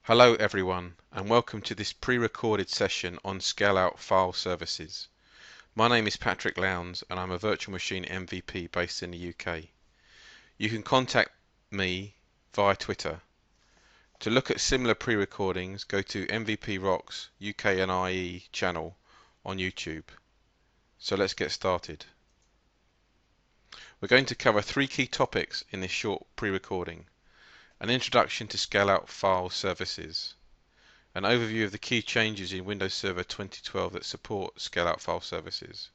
Hello everyone, and welcome to this pre-recorded session on Scale-Out File Services. My name is Patrick Lowndes and I'm a virtual machine MVP based in the UK. You can contact me via Twitter. To look at similar pre-recordings, go to MVP Rocks UK and IE channel on YouTube. So let's get started. We're going to cover three key topics in this short pre-recording. An introduction to Scale-Out File Services, an overview of the key changes in Windows Server 2012 that support Scale-Out File Services,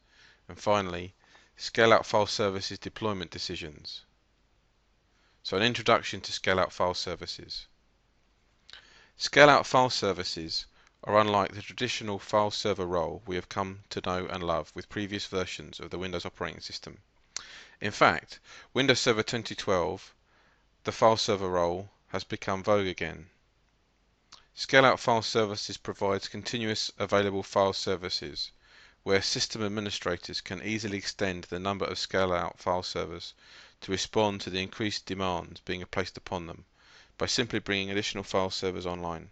and finally, Scale-Out File Services deployment decisions. So an introduction to Scale-Out File Services. Scale-Out File Services are unlike the traditional file server role we have come to know and love with previous versions of the Windows operating system. In fact, Windows Server 2012, the file server role, has become vogue again. Scale-Out File Services provides continuous available file services where system administrators can easily extend the number of scale-out file servers to respond to the increased demands being placed upon them by simply bringing additional file servers online.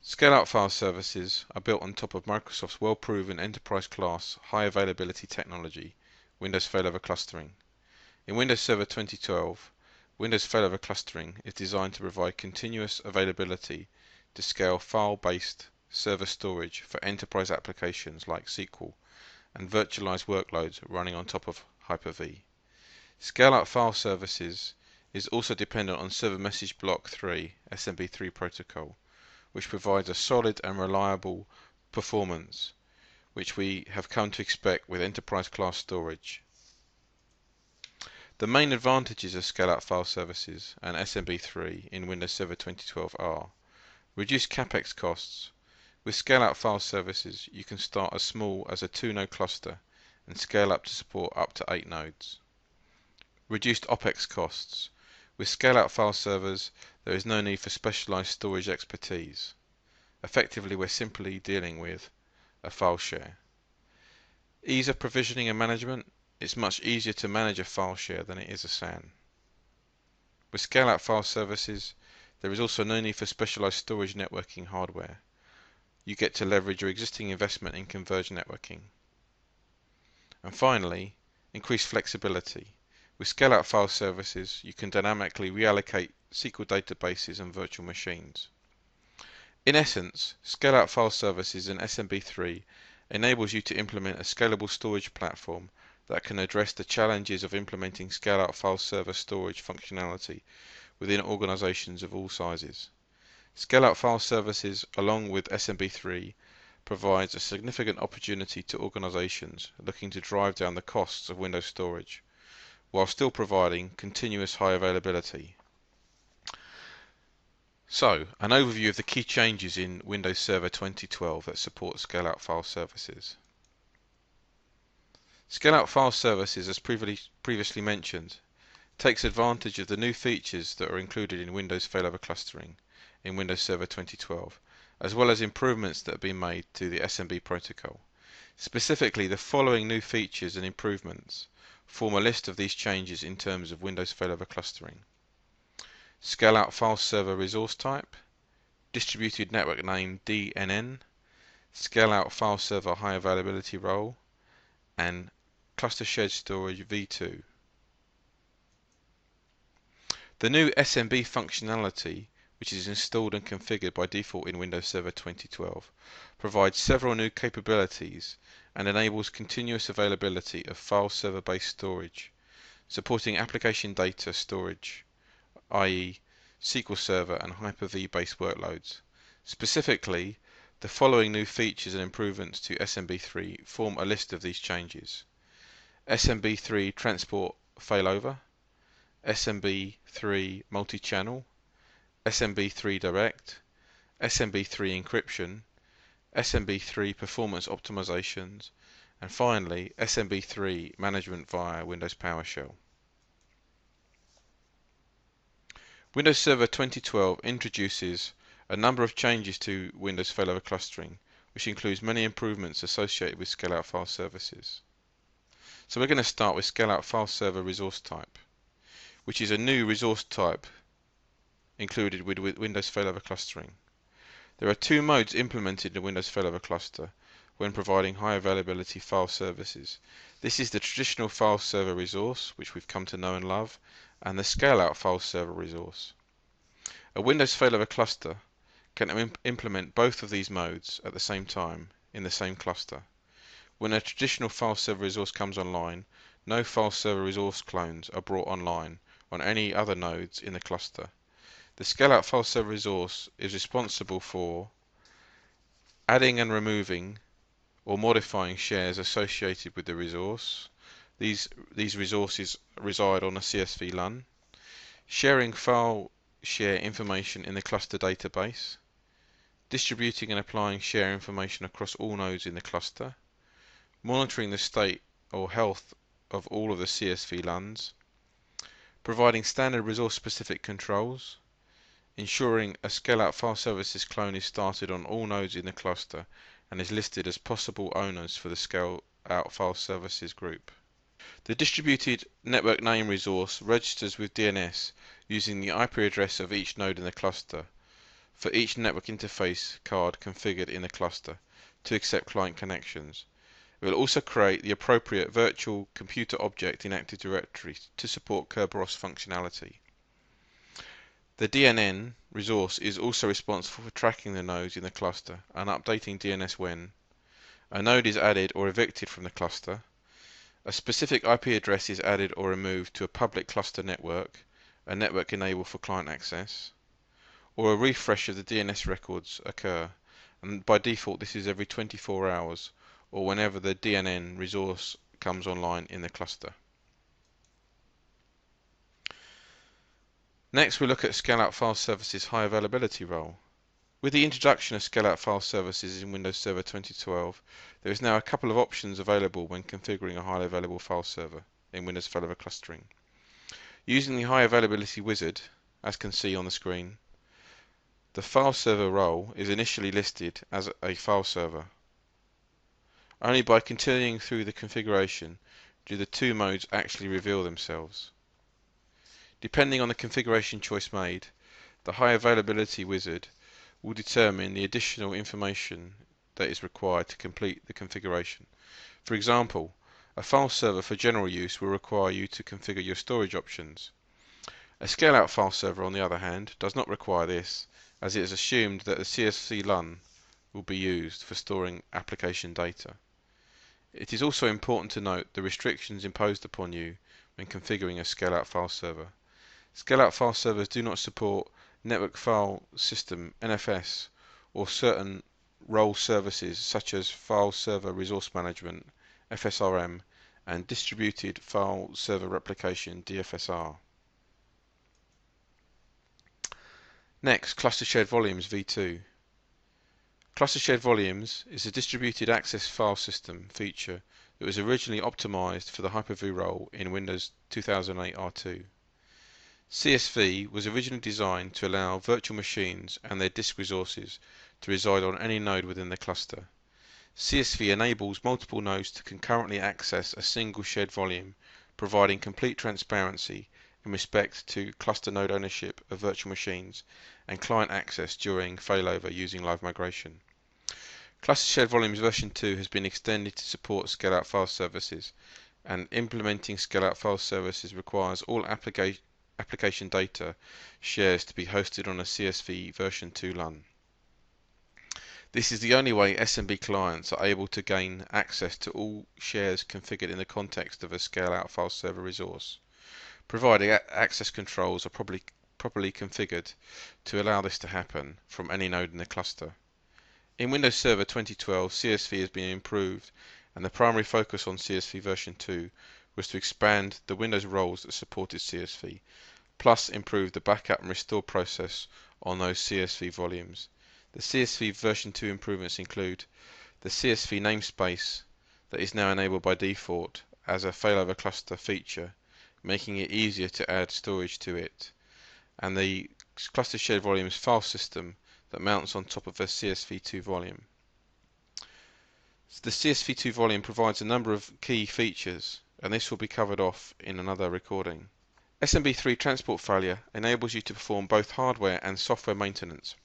Scale-Out File Services are built on top of Microsoft's well-proven enterprise-class high availability technology, Windows Failover Clustering. In Windows Server 2012, Windows Failover Clustering is designed to provide continuous availability to scale file-based server storage for enterprise applications like SQL and virtualized workloads running on top of Hyper-V. Scale-Out File Services is also dependent on Server Message Block 3 (SMB3) protocol, which provides a solid and reliable performance which we have come to expect with enterprise-class storage. The main advantages of Scale-Out File Services and SMB3 in Windows Server 2012 are reduced CapEx costs. With Scale-Out File Services, you can start as small as a 2-node cluster and scale up to support up to 8 nodes. Reduced OpEx costs. With Scale-Out File Servers, there is no need for specialized storage expertise. Effectively, we're simply dealing with a file share. Ease of provisioning and management. It's much easier to manage a file share than it is a SAN. With Scale-Out File Services, there is also no need for specialized storage networking hardware. You get to leverage your existing investment in converged networking. And finally, increased flexibility. With Scale-Out File Services, you can dynamically reallocate SQL databases and virtual machines. In essence, Scale-Out File Services in SMB3 enables you to implement a scalable storage platform that can address the challenges of implementing scale-out file server storage functionality within organizations of all sizes. Scale-Out File Services, along with SMB3, provides a significant opportunity to organizations looking to drive down the costs of Windows storage, while still providing continuous high availability. So, an overview of the key changes in Windows Server 2012 that support Scale-Out File Services. Scale-Out File Services, as previously mentioned, takes advantage of the new features that are included in Windows Failover Clustering in Windows Server 2012, as well as improvements that have been made to the SMB protocol. Specifically, the following new features and improvements form a list of these changes in terms of Windows Failover Clustering. Scale-Out File Server Resource Type, Distributed Network Name DNN, Scale-Out File Server High Availability Role, and Cluster Shared Storage v2. The new SMB functionality, which is installed and configured by default in Windows Server 2012, provides several new capabilities and enables continuous availability of file server-based storage, supporting application data storage, i.e. SQL Server and Hyper-V based workloads. Specifically, the following new features and improvements to SMB3 form a list of these changes. SMB3 Transport Failover, SMB3 Multi-Channel, SMB3 Direct, SMB3 Encryption, SMB3 Performance Optimizations, and finally SMB3 Management via Windows PowerShell. Windows Server 2012 introduces a number of changes to Windows Failover Clustering, which includes many improvements associated with Scale-Out File Services. So we're going to start with Scale-Out File Server Resource Type, which is a new resource type included with Windows failover clustering. There are two modes implemented in the Windows failover cluster when providing high availability file services. This is the traditional file server resource, which we've come to know and love, and the scale-out file server resource. A Windows failover cluster can implement both of these modes at the same time in the same cluster. When a traditional file server resource comes online, no file server resource clones are brought online on any other nodes in the cluster. The scale-out file server resource is responsible for adding and removing or modifying shares associated with the resource. These resources reside on a CSV LUN, sharing file share information in the cluster database, distributing and applying share information across all nodes in the cluster, monitoring the state or health of all of the CSV LUNs, providing standard resource-specific controls, ensuring a scale-out file services clone is started on all nodes in the cluster and is listed as possible owners for the scale-out file services group. The distributed network name resource registers with DNS using the IP address of each node in the cluster for each network interface card configured in the cluster to accept client connections. It will also create the appropriate virtual computer object in Active Directory to support Kerberos functionality. The DNN resource is also responsible for tracking the nodes in the cluster and updating DNS when a node is added or evicted from the cluster, a specific IP address is added or removed to a public cluster network, a network enabled for client access, or a refresh of the DNS records occur, and by default this is every 24 hours or whenever the DNN resource comes online in the cluster. Next we look at scale-out file services high availability role. With the introduction of scale-out file services in Windows Server 2012, there is now a couple of options available when configuring a highly available file server in Windows failover clustering. Using the high availability wizard, as can see on the screen, the file server role is initially listed as a file server. Only by continuing through the configuration do the two modes actually reveal themselves. Depending on the configuration choice made, the high availability wizard will determine the additional information that is required to complete the configuration. For example, a file server for general use will require you to configure your storage options. A scale-out file server, on the other hand, does not require this, as it is assumed that the CSV LUN will be used for storing application data. It is also important to note the restrictions imposed upon you when configuring a scale-out file server. Scale-out file servers do not support Network File System (NFS) or certain role services such as File Server Resource Management (FSRM) and Distributed File Server Replication (DFSR). Next, Cluster Shared Volumes v2. Cluster Shared Volumes is a distributed access file system feature that was originally optimized for the Hyper-V role in Windows 2008 R2. CSV was originally designed to allow virtual machines and their disk resources to reside on any node within the cluster. CSV enables multiple nodes to concurrently access a single shared volume, providing complete transparency in respect to cluster node ownership of virtual machines and client access during failover using live migration. Cluster Shared Volumes version 2 has been extended to support scale-out file services, and implementing scale-out file services requires all application data shares to be hosted on a CSV version 2 LUN. This is the only way SMB clients are able to gain access to all shares configured in the context of a scale-out file server resource, providing access controls are properly configured to allow this to happen from any node in the cluster. In Windows Server 2012, CSV has been improved, and the primary focus on CSV version 2 was to expand the Windows roles that supported CSV, plus improve the backup and restore process on those CSV volumes. The CSV version 2 improvements include the CSV namespace that is now enabled by default as a failover cluster feature, making it easier to add storage to it, and the Cluster Shared Volumes file system that mounts on top of a CSV2 volume. The CSV2 volume provides a number of key features, and this will be covered off in another recording. SMB3 transport failure enables you to perform both hardware and software maintenance,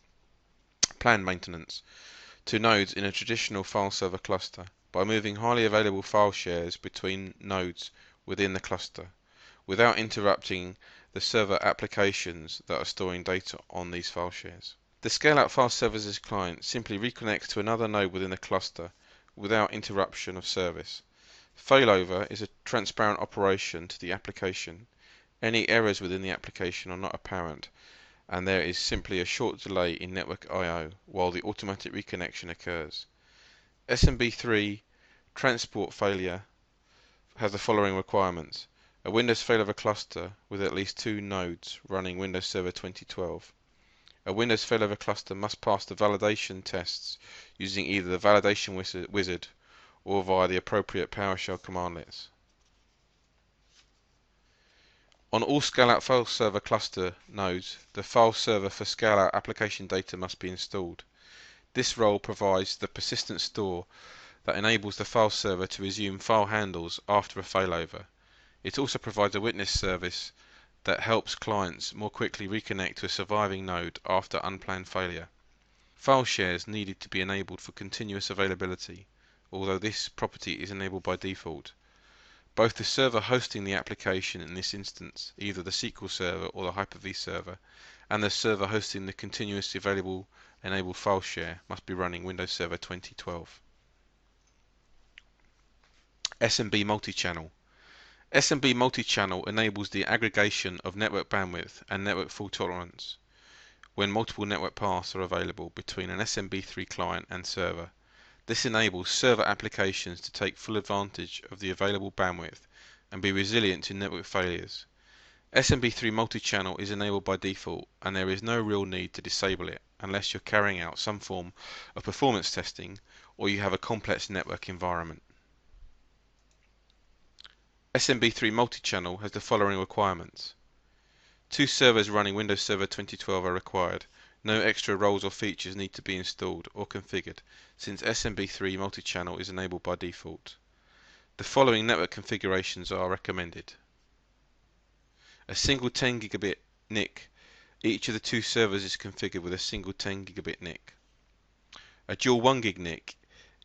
planned maintenance, to nodes in a traditional file server cluster by moving highly available file shares between nodes within the cluster, without interrupting the server applications that are storing data on these file shares. The Scale-Out File Services client simply reconnects to another node within the cluster without interruption of service. Failover is a transparent operation to the application. Any errors within the application are not apparent, and there is simply a short delay in network I/O while the automatic reconnection occurs. SMB3 transport failure has the following requirements: a Windows failover cluster with at least 2 nodes running Windows Server 2012. A Windows failover cluster must pass the validation tests using either the validation wizard or via the appropriate PowerShell commandlets. On all Scale-Out File Server cluster nodes, the file server for Scale-Out application data must be installed. This role provides the persistent store that enables the file server to resume file handles after a failover. It also provides a witness service that helps clients more quickly reconnect to a surviving node after unplanned failure. File shares needed to be enabled for continuous availability, although this property is enabled by default. Both the server hosting the application in this instance, either the SQL Server or the Hyper-V server, and the server hosting the continuously available enabled file share must be running Windows Server 2012. SMB multi-channel. SMB multi-channel enables the aggregation of network bandwidth and network fault tolerance when multiple network paths are available between an SMB3 client and server. This enables server applications to take full advantage of the available bandwidth and be resilient to network failures. SMB3 multi-channel is enabled by default, and there is no real need to disable it unless you're carrying out some form of performance testing or you have a complex network environment. SMB3 multi-channel has the following requirements: 2 servers running Windows Server 2012 are required. No extra roles or features need to be installed or configured, since SMB3 multi-channel is enabled by default. The following network configurations are recommended: a single 10 gigabit NIC. Each of the 2 servers is configured with a single 10 gigabit NIC. A dual 1 gig NIC.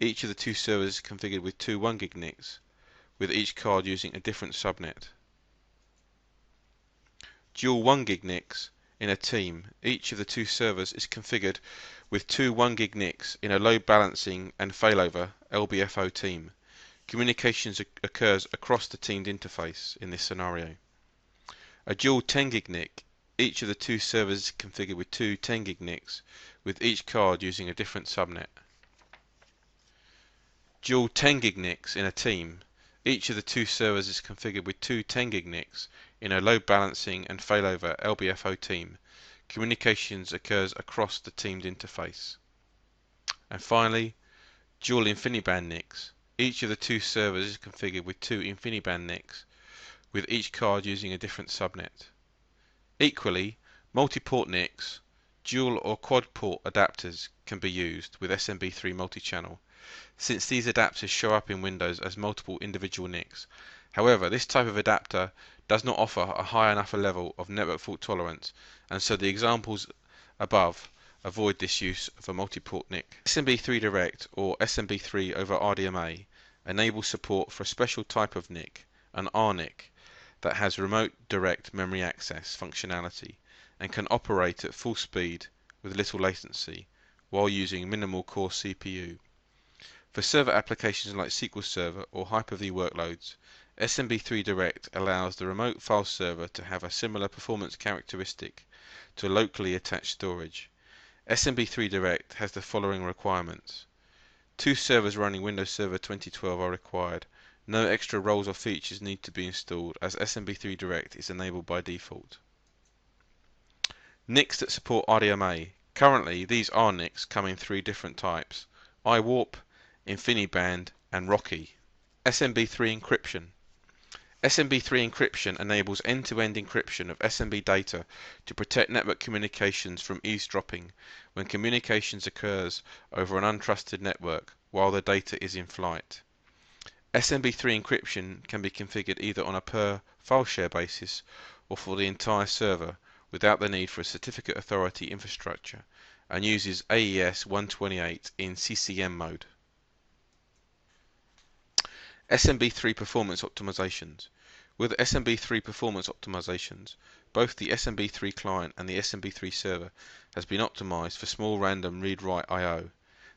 Each of the 2 servers is configured with 2 1 gig NICs, with each card using a different subnet. Dual 1 gig NICs in a team. Each of the 2 servers is configured with 2 1 gig NICs in a load balancing and failover LBFO team. Communications occurs across the teamed interface in this scenario. A dual 10 gig NIC. Each of the 2 servers is configured with 2 10 gig NICs, with each card using a different subnet. Dual 10 gig NICs in a team. Each of the 2 servers is configured with 2 10 gig NICs in a load balancing and failover LBFO team. Communications occurs across the teamed interface. And finally, dual InfiniBand NICs. Each of the 2 servers is configured with 2 InfiniBand NICs, with each card using a different subnet. Equally, multi-port NICs, dual or quad port adapters can be used with SMB3 multi-channel, since these adapters show up in Windows as multiple individual NICs. However, this type of adapter does not offer a high enough level of network fault tolerance, and so the examples above avoid this use of a multi-port NIC. SMB3 Direct or SMB3 over RDMA enables support for a special type of NIC, an RNIC, that has remote direct memory access functionality and can operate at full speed with little latency while using minimal core CPU. For server applications like SQL Server or Hyper-V workloads, SMB3 Direct allows the remote file server to have a similar performance characteristic to locally attached storage. SMB3 Direct has the following requirements: 2 servers running Windows Server 2012 are required. No extra roles or features need to be installed as SMB3 Direct is enabled by default. NICs that support RDMA. Currently, these RNICs come in 3 different types: iWarp, InfiniBand, and RoCE. SMB3 encryption. SMB3 encryption enables end-to-end encryption of SMB data to protect network communications from eavesdropping when communications occurs over an untrusted network while the data is in flight. SMB3 encryption can be configured either on a per file share basis or for the entire server without the need for a certificate authority infrastructure, and uses AES 128 in CCM mode. SMB3 performance optimizations. With SMB3 performance optimizations, both the SMB3 client and the SMB3 server has been optimized for small random read-write I/O.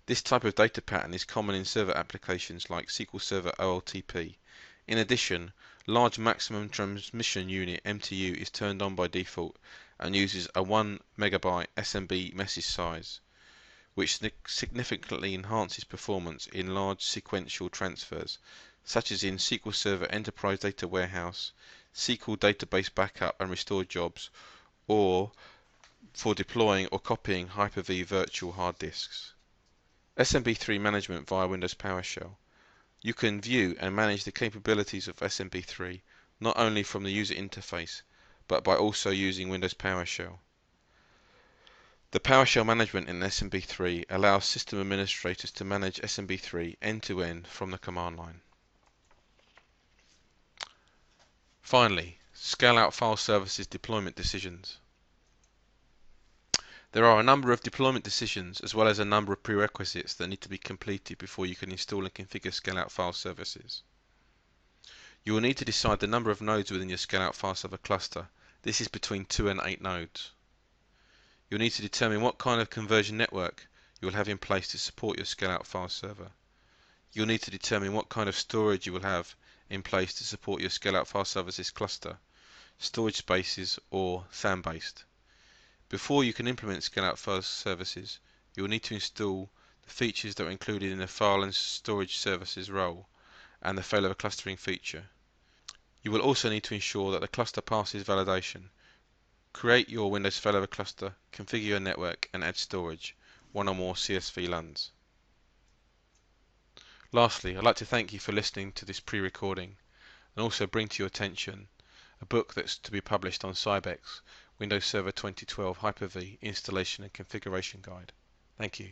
This type of data pattern is common in server applications like SQL Server OLTP. In addition, large maximum transmission unit MTU is turned on by default and uses a 1 MB SMB message size, which significantly enhances performance in large sequential transfers, such as in SQL Server Enterprise Data Warehouse, SQL Database Backup and Restore jobs, or for deploying or copying Hyper-V virtual hard disks. SMB3 management via Windows PowerShell. You can view and manage the capabilities of SMB3 not only from the user interface, but by also using Windows PowerShell. The PowerShell management in SMB3 allows system administrators to manage SMB3 end-to-end from the command line. Finally, scale-out file services deployment decisions. There are a number of deployment decisions as well as a number of prerequisites that need to be completed before you can install and configure scale-out file services. You will need to decide the number of nodes within your scale-out file server cluster. This is between 2 and 8 nodes. You'll need to determine what kind of conversion network you will have in place to support your scale-out file server. You'll need to determine what kind of storage you will have in place to support your scale-out file services cluster, storage spaces or SAN-based. Before you can implement scale-out file services, you will need to install the features that are included in the file and storage services role and the failover clustering feature. You will also need to ensure that the cluster passes validation. Create your Windows failover cluster, configure your network and add storage, one or more CSV LUNs. Lastly, I'd like to thank you for listening to this pre-recording and also bring to your attention a book that's to be published on Cybex, Windows Server 2012 Hyper-V Installation and Configuration Guide. Thank you.